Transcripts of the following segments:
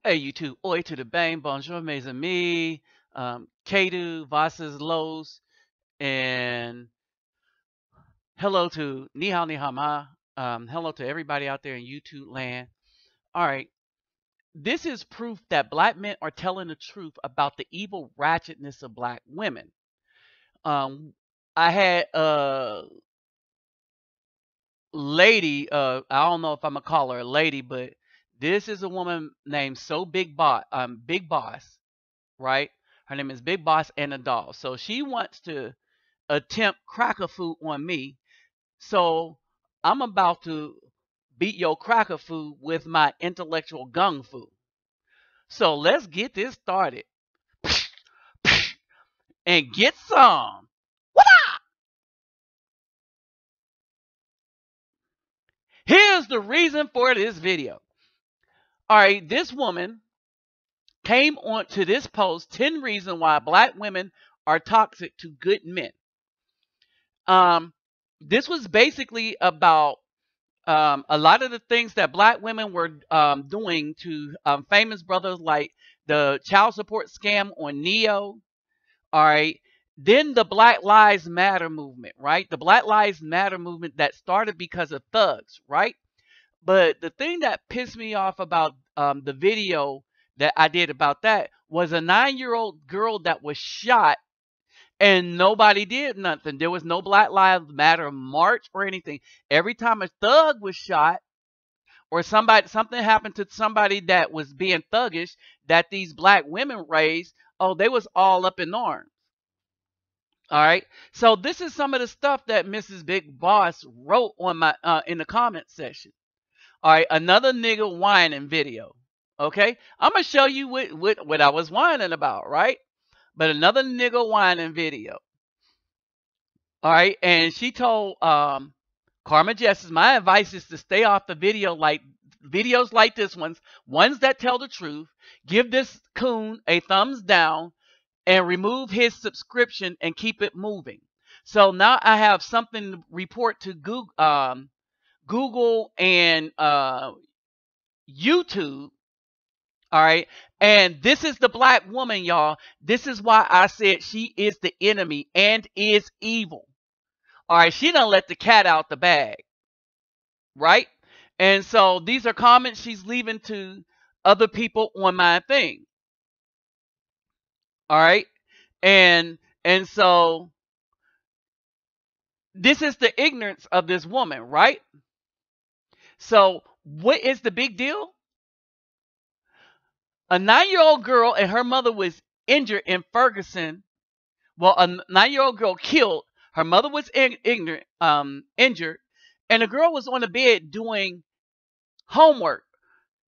Hey, you two. Oi to the bang. Bonjour, mes amis. Kedu, Vasas, Los, and hello to Ni hao ma. Hello to everybody out there in YouTube land. All right. This is proof that black men are telling the truth about the evil ratchetness of black women. I had a lady, I don't know if I'm gonna call her a lady, but this is a woman named Big Boss, right? Her name is Big Boss AndTheDoll. So she wants to attempt cracker food on me. So I'm about to beat your cracker food with my intellectual gung fu. So let's get this started and get some. What up? Here's the reason for this video. All right, this woman came on to this post 10 reasons why black women are toxic to good men. This was basically about a lot of the things that black women were doing to famous brothers, like the child support scam on Neo. All right. Then the Black Lives Matter movement, right? The Black Lives Matter movement that started because of thugs, right? But the thing that pissed me off about the video that I did about that was a 9-year-old girl that was shot and nobody did nothing. There was no Black Lives Matter march or anything. Every time a thug was shot or something happened to somebody that was being thuggish that these black women raised, oh, they was all up in arms. All right. So this is some of the stuff that Mrs. Big Boss wrote on my in the comment section. All right, another nigga whining video. Okay, I'm gonna show you what I was whining about, right? But another nigga whining video. All right, and she told Karma Justice, my advice is to stay off the videos like this ones that tell the truth. Give this coon a thumbs down and remove his subscription and keep it moving. So now I have something to report to Google and YouTube. All right. And this is the black woman, y'all. This is why I said she is the enemy and is evil. All right. She done let the cat out the bag. Right. And so these are comments she's leaving to other people on my thing. All right. And so this is the ignorance of this woman, right? So what is the big deal? A 9-year-old girl and her mother was injured in Ferguson. Well, a 9-year-old girl killed. Her mother was injured, and the girl was on the bed doing homework.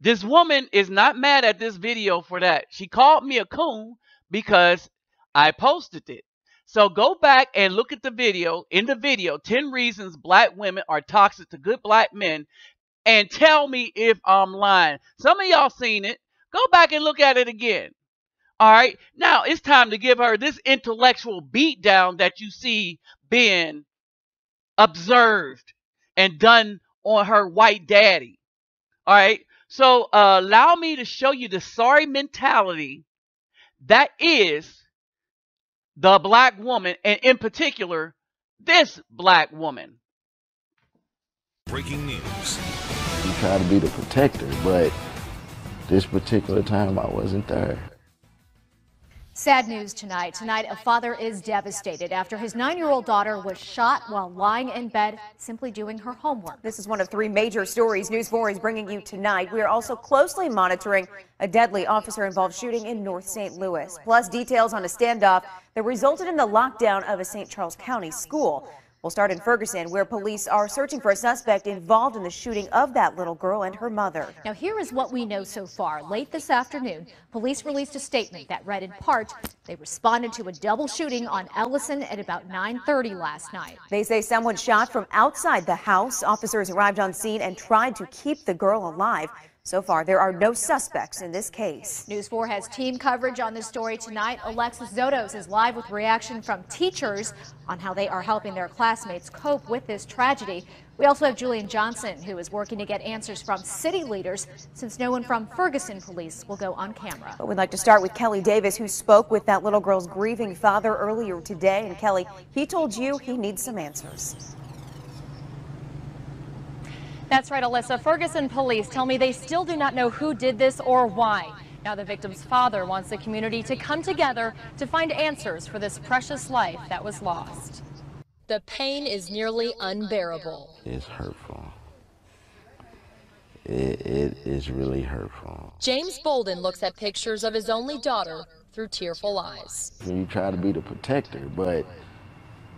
This woman is not mad at this video for that. She called me a coon because I posted it. So go back and look at the video. In the video, 10 reasons black women are toxic to good black men, and tell me if I'm lying. Some of y'all seen it. Go back and look at it again. All right. Now it's time to give her this intellectual beatdown that you see being observed and done on her white daddy. All right. So allow me to show you the sorry mentality that is the black woman, and in particular, this black woman. Breaking news. You try to be the protector, but this particular time I wasn't there. Sad news tonight. Tonight, a father is devastated after his 9-year-old daughter was shot while lying in bed simply doing her homework. This is one of 3 major stories News 4 is bringing you tonight. We are also closely monitoring a deadly officer-involved shooting in North St. Louis, plus details on a standoff that resulted in the lockdown of a St. Charles County school. We'll start in Ferguson, where police are searching for a suspect involved in the shooting of that little girl and her mother. Now, here is what we know so far. Late this afternoon, police released a statement that read in part, they responded to a double shooting on Ellison at about 9:30 last night. They say someone shot from outside the house. Officers arrived on scene and tried to keep the girl alive. So far, there are no suspects in this case. News 4 has team coverage on this story tonight. Alexis Zotos is live with reaction from teachers on how they are helping their classmates cope with this tragedy. We also have Julian Johnson, who is working to get answers from city leaders since no one from Ferguson police will go on camera. But we'd like to start with Kelly Davis, who spoke with that little girl's grieving father earlier today. And Kelly, he told you he needs some answers. That's right, Alyssa. Ferguson police tell me they still do not know who did this or why. Now the victim's father wants the community to come together to find answers for this precious life that was lost. The pain is nearly unbearable. It's hurtful. It is really hurtful. James Bolden looks at pictures of his only daughter through tearful eyes. You try to be the protector, but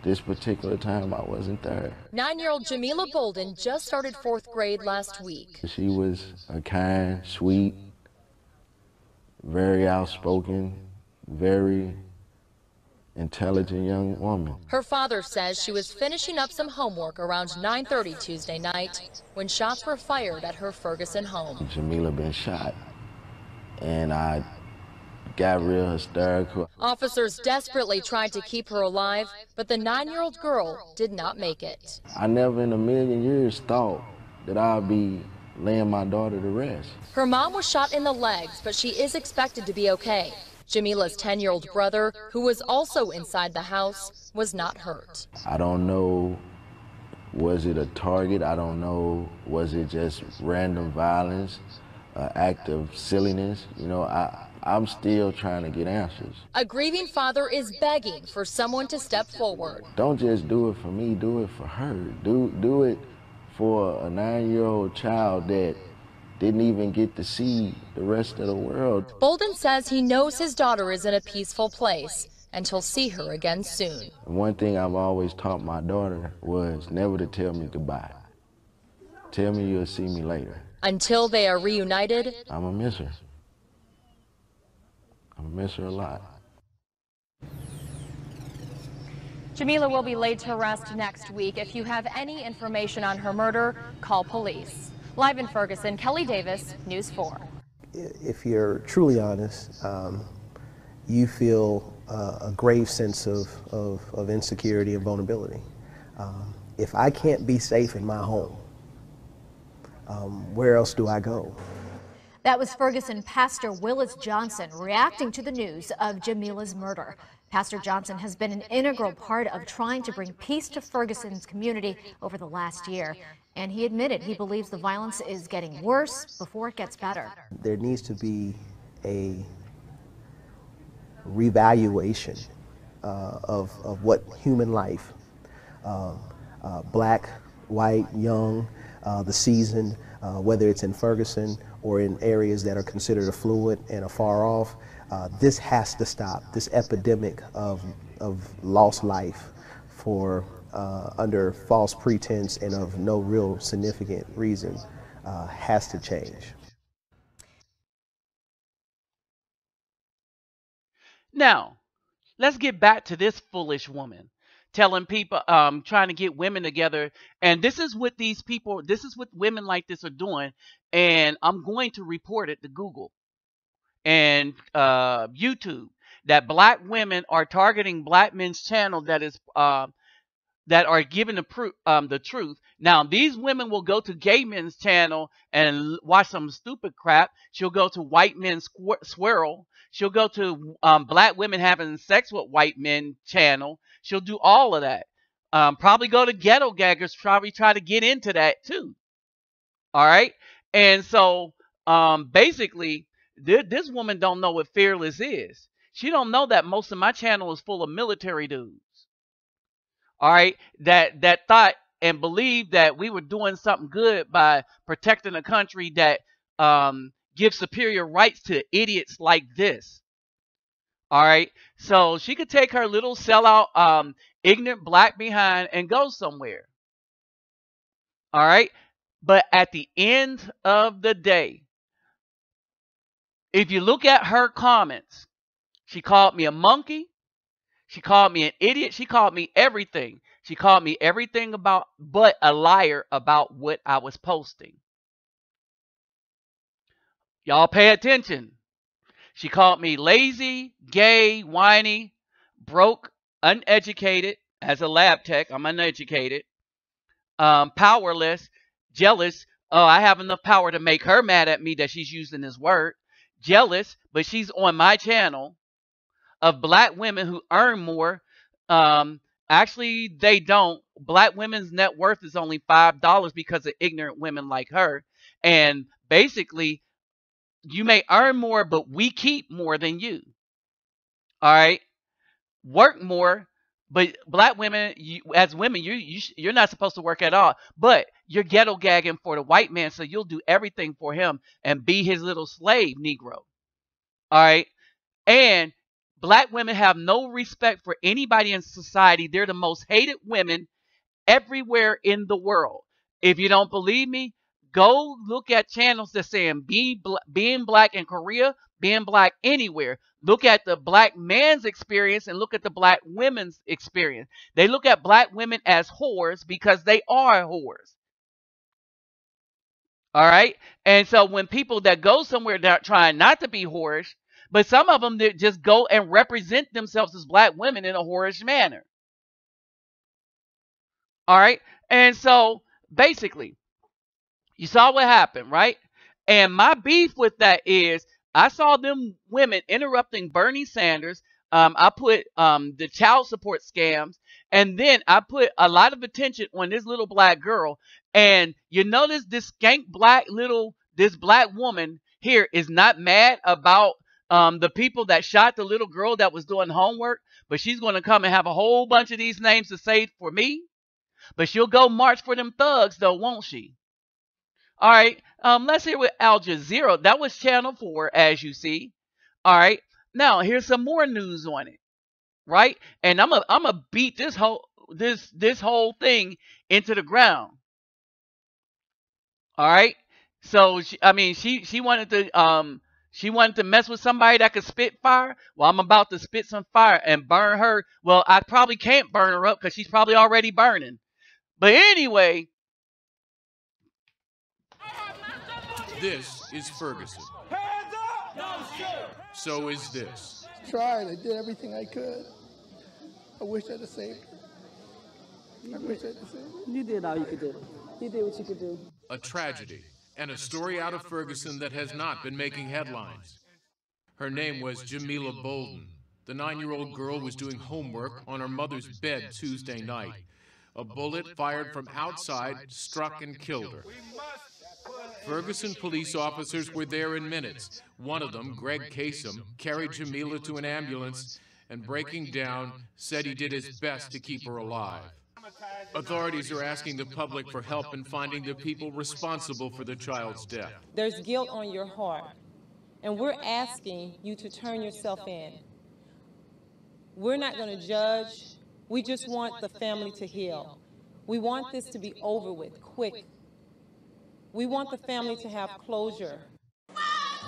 this particular time I wasn't there. 9-year-old Jamila Bolden just started 4th grade last week. She was a kind, sweet, very outspoken, very intelligent young woman. Her father says she was finishing up some homework around 9:30 Tuesday night when shots were fired at her Ferguson home. Jamila been shot, and I got real hysterical. Officers desperately tried to keep her alive, but the 9-year-old girl did not make it. I never in a million years thought that I'd be laying my daughter to rest. Her mom was shot in the legs, but she is expected to be okay. Jamila's 10-year-old brother, who was also inside the house, was not hurt. I don't know, was it a target? I don't know, was it just random violence, an act of silliness? You know, I'm still trying to get answers. A grieving father is begging for someone to step forward. Don't just do it for me, do it for her. Do it for a 9-year-old child that didn't even get to see the rest of the world. Bolden says he knows his daughter is in a peaceful place and he'll see her again soon. One thing I've always taught my daughter was never to tell me goodbye. Tell me you'll see me later. Until they are reunited, I'm gonna miss her. I'm gonna miss her a lot. Jamila will be laid to rest next week. If you have any information on her murder, call police. Live in Ferguson, Kelly Davis, News 4. If you're truly honest, you feel a grave sense of insecurity and vulnerability. If I can't be safe in my home, where else do I go? That was Ferguson Pastor Willis Johnson reacting to the news of Jamila's murder. Pastor Johnson has been an integral part of trying to bring peace to Ferguson's community over the last year. And he admitted he believes the violence is getting worse before it gets better. There needs to be a revaluation of what human life, black, white, young, the seasoned, whether it's in Ferguson or in areas that are considered affluent and afar off, this has to stop. This epidemic of lost life for under false pretense and of no real significant reason has to change. Now, let's get back to this foolish woman telling people, trying to get women together. And this is what these people, this is what women like this are doing. And I'm going to report it to Google and YouTube that black women are targeting black men's channel that is that are giving the truth. Now, these women will go to gay men's channel and watch some stupid crap. She'll go to white men's swirl. She'll go to black women having sex with white men channel. She'll do all of that. Probably go to ghetto gaggers, probably try to get into that too. All right. And so basically, this woman don't know what fearless is. She don't know that most of my channel is full of military dudes. All right, that thought and believed that we were doing something good by protecting a country that gives superior rights to idiots like this. All right, so she could take her little sellout, ignorant black behind and go somewhere. All right, but at the end of the day, if you look at her comments, she called me a monkey. She called me an idiot. She called me everything. She called me everything but a liar about what I was posting. Y'all pay attention. She called me lazy, gay, whiny, broke, uneducated. As a lab tech, I'm uneducated, powerless, jealous. Oh, I have enough power to make her mad at me that she's using this word. Jealous, but she's on my channel of black women who earn more. Actually, they don't. Black women's net worth is only $5 because of ignorant women like her. And basically, you may earn more, but we keep more than you. All right, work more, but black women, as women, you're not supposed to work at all. But you're ghetto gagging for the white man, so you'll do everything for him and be his little slave, Negro. All right, and black women have no respect for anybody in society. They're the most hated women everywhere in the world. If you don't believe me, go look at channels that saying being black in Korea, being black anywhere. Look at the black man's experience and look at the black women's experience. They look at black women as whores because they are whores. All right. And so when people that go somewhere that trying not to be whorish, but some of them that just go and represent themselves as black women in a whorish manner. All right. And so basically, you saw what happened, right? And my beef with that is I saw them women interrupting Bernie Sanders. I put the child support scams, and then I put a lot of attention on this little black girl. And you notice this skank this black woman here is not mad about the people that shot the little girl that was doing homework, but she's going to come and have a whole bunch of these names to say for me. But she'll go march for them thugs, though, won't she? All right. Let's hear with Al Jazeera. That was Channel 4, as you see. All right. Now here's some more news on it, right? And I'm a beat this whole thing into the ground. All right. So she wanted to mess with somebody that could spit fire. Well, I'm about to spit some fire and burn her. Well, I probably can't burn her up because she's probably already burning. But anyway. This is Ferguson. So is this. Tried. I did everything I could. I wish I'd have saved her. I wish I'd have saved her. You did all you could do. You did what you could do. A tragedy and a story out of Ferguson that has not been making headlines. Her name was Jamila Bolden. The 9-year-old girl was doing homework on her mother's bed Tuesday night. A bullet fired from outside struck and killed her. Ferguson police officers were there in minutes. One of them, Greg Kasem, carried Jamila to an ambulance and, breaking down, said he did his best to keep her alive. Authorities are asking the public for help in finding the people responsible for the child's death. There's guilt on your heart, and we're asking you to turn yourself in. We're not going to judge. We just want the family to heal. We want this to be over with, quick. We want the family to have closure.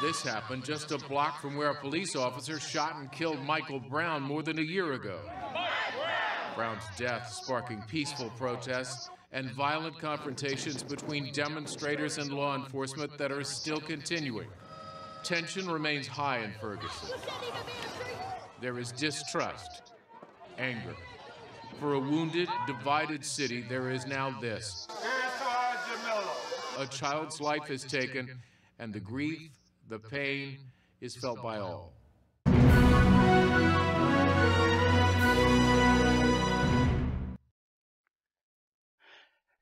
This happened just a block from where a police officer shot and killed Michael Brown more than a year ago. Brown's death sparking peaceful protests and violent confrontations between demonstrators and law enforcement that are still continuing. Tension remains high in Ferguson. There is distrust, anger. For a wounded, divided city, there is now this. A child's life is taken, and the grief, the pain, is felt by all.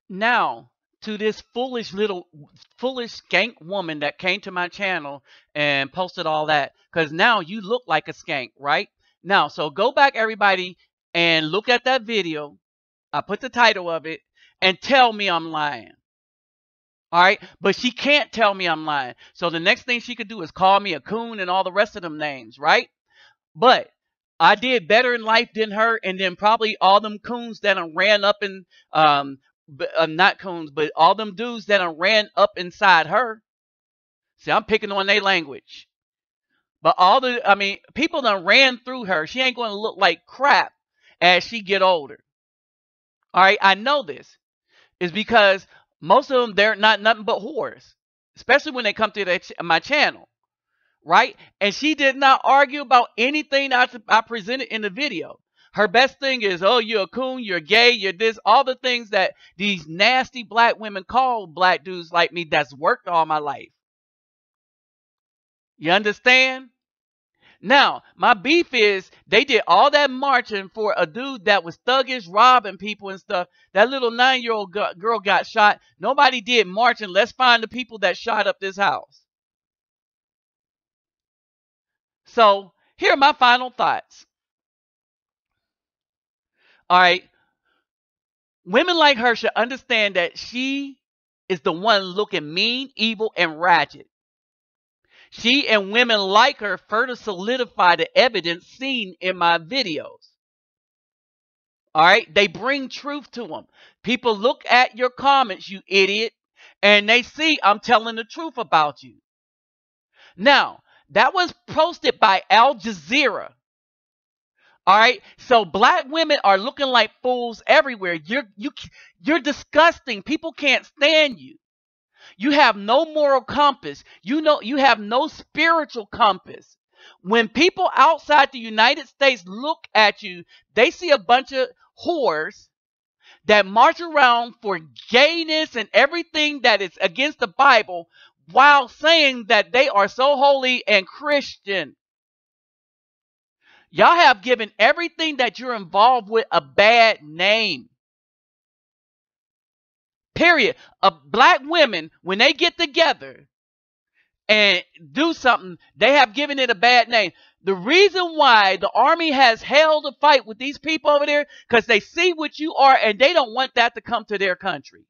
Now, to this foolish skank woman that came to my channel and posted all that, because now you look like a skank, right? Now, so go back, everybody, and look at that video. I put the title of it, and tell me I'm lying. All right, but she can't tell me I'm lying. So the next thing she could do is call me a coon and all the rest of them names, right? But I did better in life than her, and then probably all them coons that ran up in, not coons, but all them dudes that ran up inside her. See, I'm picking on their language. But people done ran through her. She ain't going to look like crap as she get older. All right, I know this. It's because most of them, they're not nothing but whores. especially when they come to my channel, right? And she did not argue about anything I presented in the video. Her best thing is, oh, you're a coon, you're gay, you're this, all the things that these nasty black women call black dudes like me that's worked all my life. You understand? Now, my beef is they did all that marching for a dude that was thuggish, robbing people and stuff. That little 9-year-old girl got shot. Nobody did marching. Let's find the people that shot up this house. So, here are my final thoughts. All right. Women like her should understand that she is the one looking mean, evil, and ratchet. She and women like her further solidify the evidence seen in my videos. All right? They bring truth to them. People look at your comments, you idiot, and they see I'm telling the truth about you. Now, that was posted by Al Jazeera. All right? So black women are looking like fools everywhere. You're disgusting. People can't stand you. You have no moral compass. You have no spiritual compass. When people outside the United States look at you, they see a bunch of whores that march around for gayness and everything that is against the Bible while saying that they are so holy and Christian. Y'all have given everything that you're involved with a bad name. Period. Black women, when they get together and do something, they have given it a bad name. The reason why the army has held a fight with these people over there, because they see what you are and they don't want that to come to their country.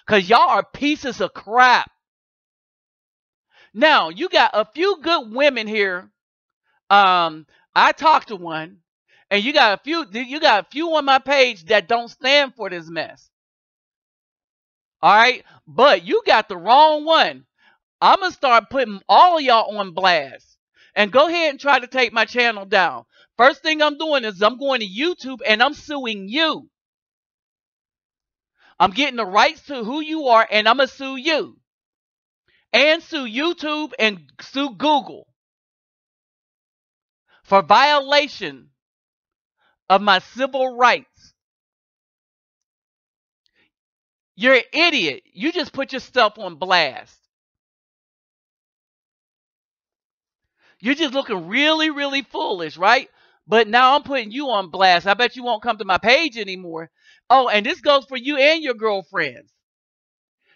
Because y'all are pieces of crap. Now, you got a few good women here. I talked to one, and you got a few on my page that don't stand for this mess. All right, but you got the wrong one. I'm going to start putting all of y'all on blast. And go ahead and try to take my channel down. First thing I'm doing is I'm going to YouTube and I'm suing you. I'm getting the rights to who you are and I'm going to sue you. And sue YouTube and sue Google for violation of my civil rights. You're an idiot. You just put yourself on blast. You're just looking really, really foolish, right? But now I'm putting you on blast. I bet you won't come to my page anymore. Oh, and this goes for you and your girlfriends.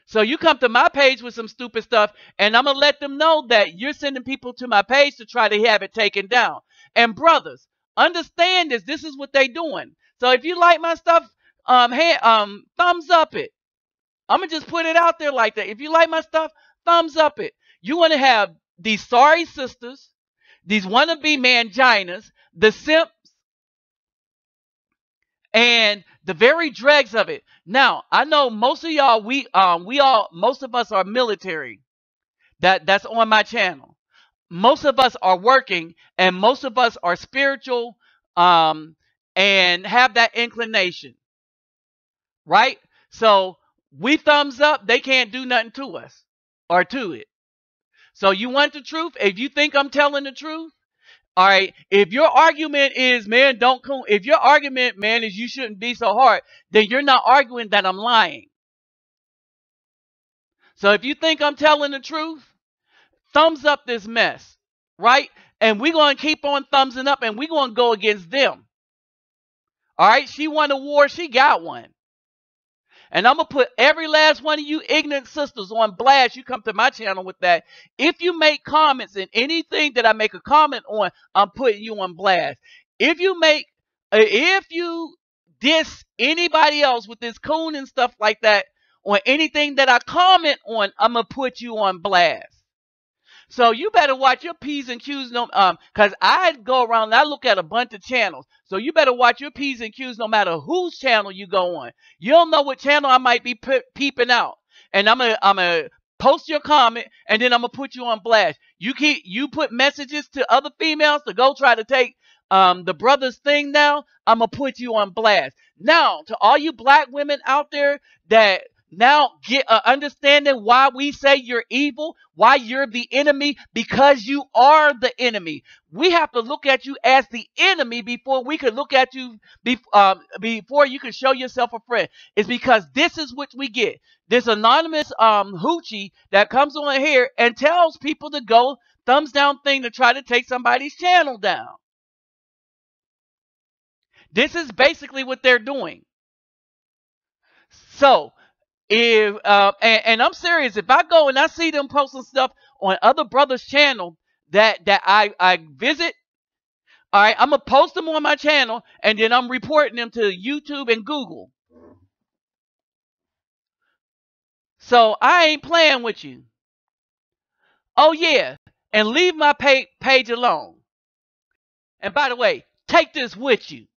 So you come to my page with some stupid stuff, and I'm going to let them know that you're sending people to my page to try to have it taken down. And brothers, understand this. This is what they're doing. So if you like my stuff, thumbs up it. I'm going to just put it out there like that. If you like my stuff, thumbs up it. You want to have these sorry sisters, these wannabe manginas, the simps, and the very dregs of it. Now, I know most of y'all, most of us are military. That's on my channel. Most of us are working, and most of us are spiritual, and have that inclination, right? So we thumbs up. They can't do nothing to us or to it. So you want the truth? If you think I'm telling the truth, all right. If your argument is, man, if your argument, man, is you shouldn't be so hard, then you're not arguing that I'm lying. So if you think I'm telling the truth, thumbs up this mess, right? And we're going to keep on thumbsing up, and we're going to go against them. All right. She won a war. She got one. And I'm going to put every last one of you ignorant sisters on blast. You come to my channel with that. If you make comments in anything that I make a comment on, I'm putting you on blast. If you diss anybody else with this coon and stuff like that, on anything that I comment on, I'm going to put you on blast. So you better watch your P's and Q's, because I go around and I look at a bunch of channels. So you better watch your P's and Q's no matter whose channel you go on. You don't know what channel I might be peeping out. And I'm gonna post your comment, and then I'm gonna put you on blast. You put messages to other females to go try to take the brother's thing down, I'm gonna put you on blast. Now, to all you black women out there that now get an understanding why we say you're evil, why you're the enemy, because you are the enemy. We have to look at you as the enemy before we could look at you, before you can show yourself a friend. It's because this is what we get. This anonymous hoochie that comes on here and tells people to go thumbs down thing to try to take somebody's channel down. This is basically what they're doing. So, if and I'm serious, if I go and I see them posting stuff on other brothers' channel that I visit, all right, I'm gonna post them on my channel and then I'm reporting them to YouTube and Google. So I ain't playing with you. Oh yeah, and leave my page alone. And by the way, take this with you.